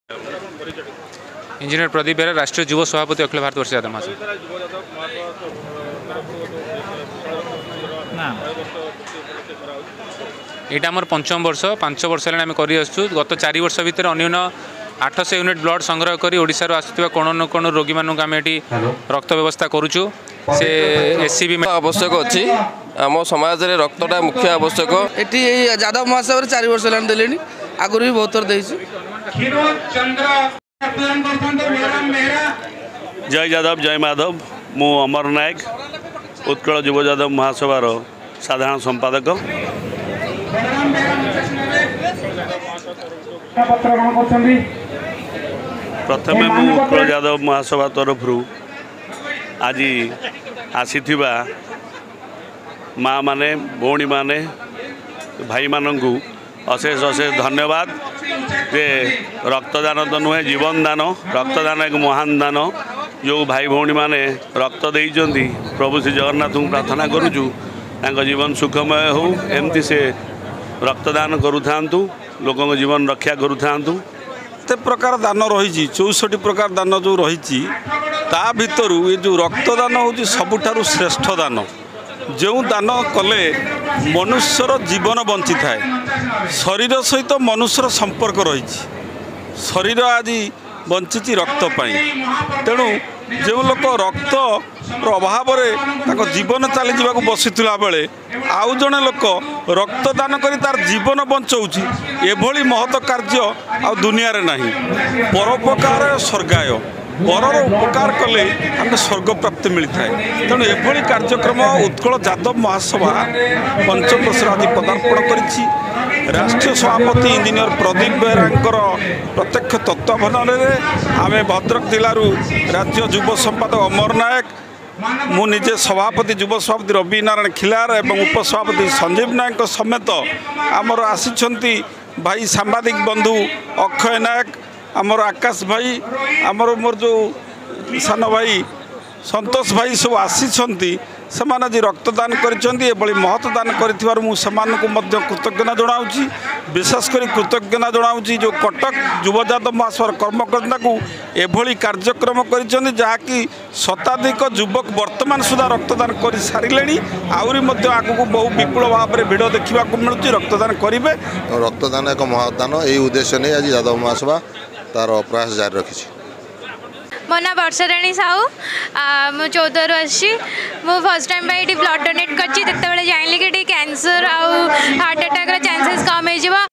Engineer Pradeep बेरा राष्ट्रीय युव सभापति अखिल भारत वर्ष यादव महासभा। यहाँ आम पंचम वर्ष 5 वर्ष है गत 4 वर्ष भितर अन्यून 800 यूनिट ब्लड संग्रह कर ओडिशा आसुवा कोण न कोण रोगी मानक आम ये रक्त व्यवस्था करुचु से एससीबी आवश्यक अच्छी आम समाज में रक्तटा मुख्य आवश्यक ये यादव महासभा 4 वर्ष है आगुरी भी बहुत थर दे। जय यादव जय माधव मु अमर नायक उत्कल युव यादव महासभार साधारण संपादक। प्रथम मु उत्कल यादव महासभा तरफ आज आसी माँ माने भौणी माने भाई मानू अशेष अशेष धन्यवाद जे रक्तदान तो नुहे जीवन दान रक्तदान एक महान दान जो भाई भौणी माने रक्त देइचंदी प्रभु श्री जगन्नाथ प्रार्थना करुचु जीवन सुखमय हो एमती से रक्तदान करूथांतु लोकों जीवन रक्षा करूथांतु। ते प्रकार दान रही 64 प्रकार दान जो रही ता भितर ये जो रक्तदान हूँ सबुठारु श्रेष्ठ दान जो दान कले मनुष्यर जीवन बंची थाए शरीर सहित मनुष्यर संपर्क रही शरीर आज बंची रक्त तेणु जो लोक रक्त अभाव जीवन चली जावाक बसीला बेले आउ जड़े लोक रक्तदान कर तार जीवन बचाऊँच एभली महत कार्य आ दुनिया रे नहीं परोपकार स्वर्गाय परर उपकार कले आम स्वर्ग प्राप्ति मिलता है। तेणु एभली कार्यक्रम उत्कल यादव महासभा पंचम वर्ष आज पदार्पण करिछि। राष्ट्रीय सभापति इंजीनियर प्रदीप बेहरांकर प्रत्यक्ष तत्वावधान में आम भद्रक जिलूर राज्य युव संपादक अमर नायक मु निजे सभापति युव सभापति रवि नारायण खिलार एवं उपसभापति संजीव नायक समेत आमर आसी भाई सांबादिक बंधु अक्षय नायक आमर आकाश भाई आमर मोर जो सान भाई संतोष भाई सब आसी से रक्तदान कर महत दान कर कृतज्ञता जनाऊँगी विशेषकर कृतज्ञता जनाऊँगी जो कटक युव यादव महासभा कर्मकर्ता को एभली कार्यक्रम करी शताधिक युवक वर्तमान सुधा रक्तदान कर सारे आहरी आगू बहु विपुल भाव में भिड़ देखा मिलूँ रक्तदान करेंगे। रक्तदान एक महदान यही उद्देश्य नहीं आज यादव महासभा तार प्रयास जारी रखी। मो ना वर्षाराणी साहू मु 14 आसी मु फर्स्ट टाइम ये ब्लड डोनेट कर जानली कि कैंसर आउ हार्ट अटैक चांसेस कम हो।